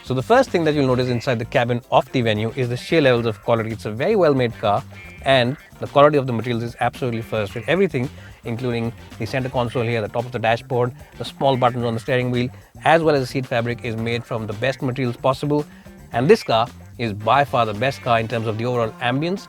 So the first thing that you'll notice inside the cabin of the Venue is the sheer levels of quality. It's a very well made car and the quality of the materials is absolutely first rate. Everything, including the center console here, the top of the dashboard, the small buttons on the steering wheel, as well as the seat fabric, is made from the best materials possible. And this car is by far the best car in terms of the overall ambience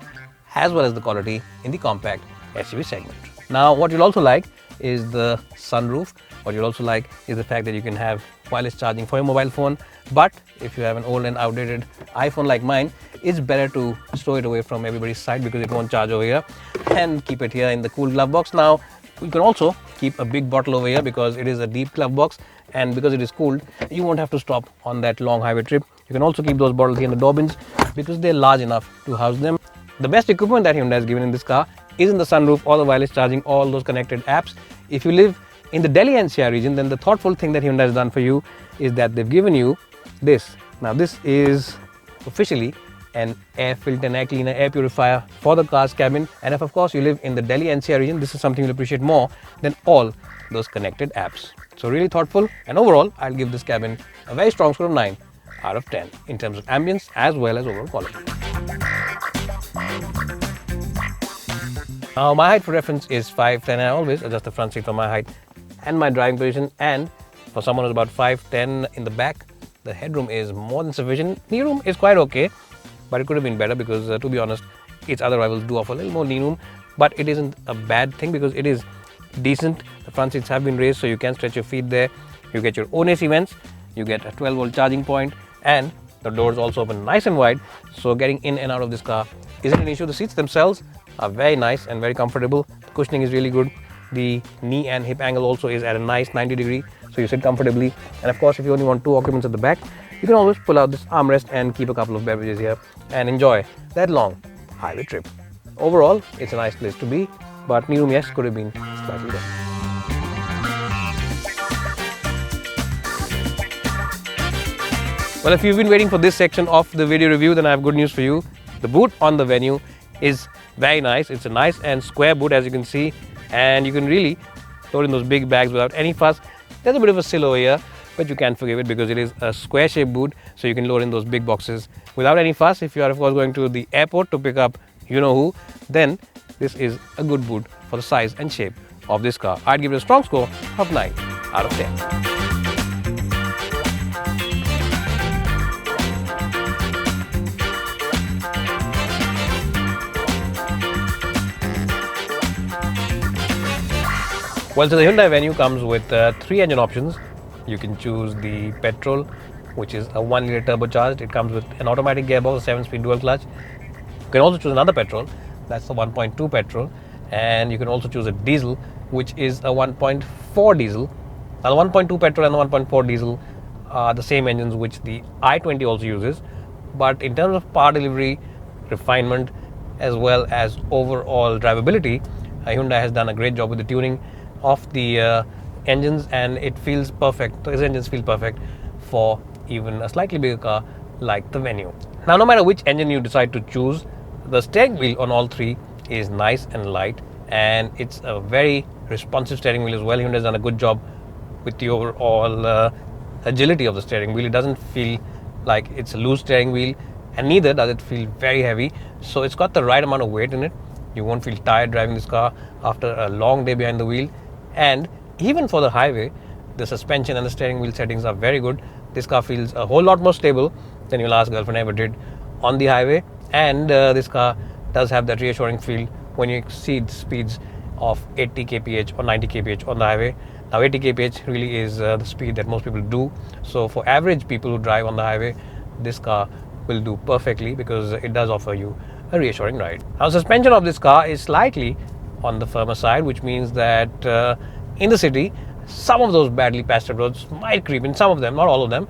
as well as the quality in the compact SUV segment. Now, what you'll also like is the sunroof. What you'll also like is the fact that you can have wireless charging for your mobile phone. But if you have an old and outdated iPhone like mine, it's better to store it away from everybody's sight because it won't charge over here, and keep it here in the cool glove box. Now, you can also keep a big bottle over here because it is a deep glove box, and because it is cooled, you won't have to stop on that long highway trip. You can also keep those bottles here in the door bins because they're large enough to house them. The best equipment that Hyundai has given in this car is in the sunroof, all the wireless charging, all those connected apps. If you live in the Delhi NCR region, then the thoughtful thing that Hyundai has done for you is that they've given you this. Now, this is officially an air filter, an air cleaner, air purifier for the car's cabin. And if of course you live in the Delhi NCR region, this is something you'll appreciate more than all those connected apps. So really thoughtful, and overall I'll give this cabin a very strong score of 9 out of 10 in terms of ambience as well as overall quality. Now, my height for reference is 5'10", and I always adjust the front seat for my height and my driving position. And for someone who's about 5'10" in the back, the headroom is more than sufficient. Knee room is quite okay, but it could have been better because to be honest, its other rivals do offer a little more knee room, but it isn't a bad thing because it is decent. The front seats have been raised so you can stretch your feet there. You get your own AC vents, you get a 12-volt charging point, and the doors also open nice and wide, so getting in and out of this car isn't an issue. The seats themselves are very nice and very comfortable. The cushioning is really good. The knee and hip angle also is at a nice 90 degree, so you sit comfortably. And of course, if you only want 2 occupants at the back, you can always pull out this armrest and keep a couple of beverages here and enjoy that long highway trip. Overall, it's a nice place to be, but knee room, yes, could have been slightly better. Well, if you've been waiting for this section of the video review, then I have good news for you. The boot on the Venue is very nice. It's a nice and square boot, as you can see, and you can really load in those big bags without any fuss. There's a bit of a sill over here, but you can forgive it because it is a square shaped boot, so you can load in those big boxes without any fuss. If you are of course going to the airport to pick up you know who, then this is a good boot for the size and shape of this car. I'd give it a strong score of 9 out of 10. Well, so the Hyundai Venue comes with 3 engine options. You can choose the petrol, which is a 1-liter turbocharged. It comes with an automatic gearbox, a 7-speed dual clutch. You can also choose another petrol, that's the 1.2 petrol, and you can also choose a diesel, which is a 1.4 diesel. Now, the 1.2 petrol and the 1.4 diesel are the same engines which the i20 also uses, but in terms of power delivery, refinement, as well as overall drivability, Hyundai has done a great job with the tuning of the engines, and it feels perfect. These engines feel perfect for even a slightly bigger car like the Venue. Now, no matter which engine you decide to choose, the steering wheel on all 3 is nice and light, and it's a very responsive steering wheel as well. Hyundai has done a good job with the overall agility of the steering wheel. It doesn't feel like it's a loose steering wheel, and neither does it feel very heavy. So it's got the right amount of weight in it. You won't feel tired driving this car after a long day behind the wheel. And even for the highway, the suspension and the steering wheel settings are very good. This car feels a whole lot more stable than your last girlfriend ever did on the highway. And this car does have that reassuring feel when you exceed speeds of 80 kph or 90 kph on the highway. Now, 80 kph really is the speed that most people do. So for average people who drive on the highway, this car will do perfectly because it does offer you a reassuring ride. Now, suspension of this car is slightly on the firmer side, which means that in the city, some of those badly pastured roads might creep in, some of them, not all of them,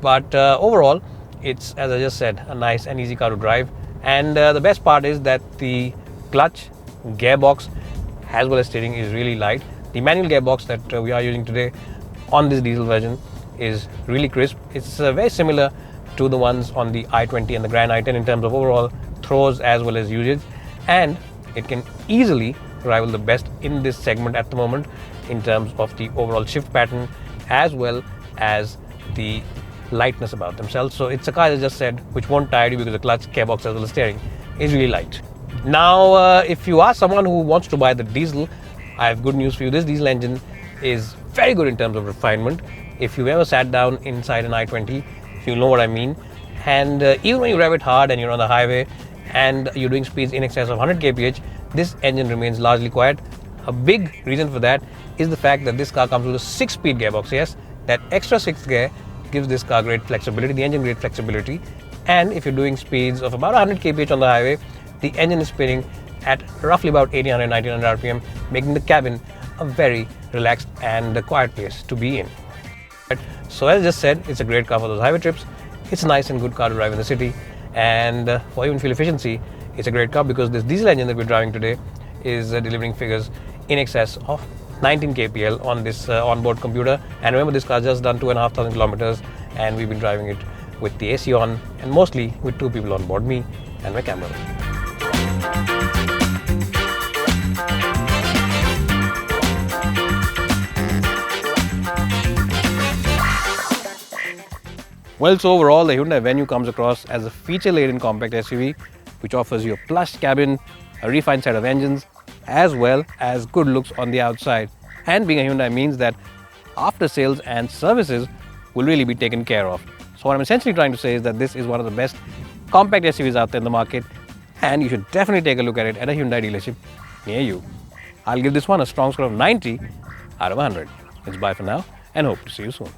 but overall, it's, as I just said, a nice and easy car to drive. And the best part is that the clutch, gearbox, as well as steering is really light. The manual gearbox that we are using today on this diesel version is really crisp. It's very similar to the ones on the i20 and the Grand i10 in terms of overall throws as well as usage, and it can easily rival the best in this segment at the moment in terms of the overall shift pattern as well as the lightness about themselves. So it's a car, as I just said, which won't tire you because the clutch, gearbox as well as steering is really light. Now, if you are someone who wants to buy the diesel, I have good news for you. This diesel engine is very good in terms of refinement. If you've ever sat down inside an i20, you'll know what I mean. And even when you rev it hard and you're on the highway and you're doing speeds in excess of 100 kph, this engine remains largely quiet. A big reason for that is the fact that this car comes with a 6-speed gearbox. Yes, that extra 6th gear gives this car great flexibility, the engine great flexibility. And if you're doing speeds of about 100 kph on the highway, the engine is spinning at roughly about 1800, 1900 rpm, making the cabin a very relaxed and a quiet place to be in. So as I just said, it's a great car for those highway trips. It's a nice and good car to drive in the city, and for even fuel efficiency, it's a great car because this diesel engine that we're driving today is delivering figures in excess of 19 kpl on this onboard computer. And remember, this car just done 2,500 kilometers, and we've been driving it with the AC on and mostly with 2 people on board, me and my camera. Well, so overall, the Hyundai Venue comes across as a feature-laden compact SUV which offers you a plush cabin, a refined set of engines, as well as good looks on the outside. And being a Hyundai means that after sales and services will really be taken care of. So what I'm essentially trying to say is that this is one of the best compact SUVs out there in the market, and you should definitely take a look at it at a Hyundai dealership near you. I'll give this one a strong score of 90 out of 100. It's bye for now, and hope to see you soon.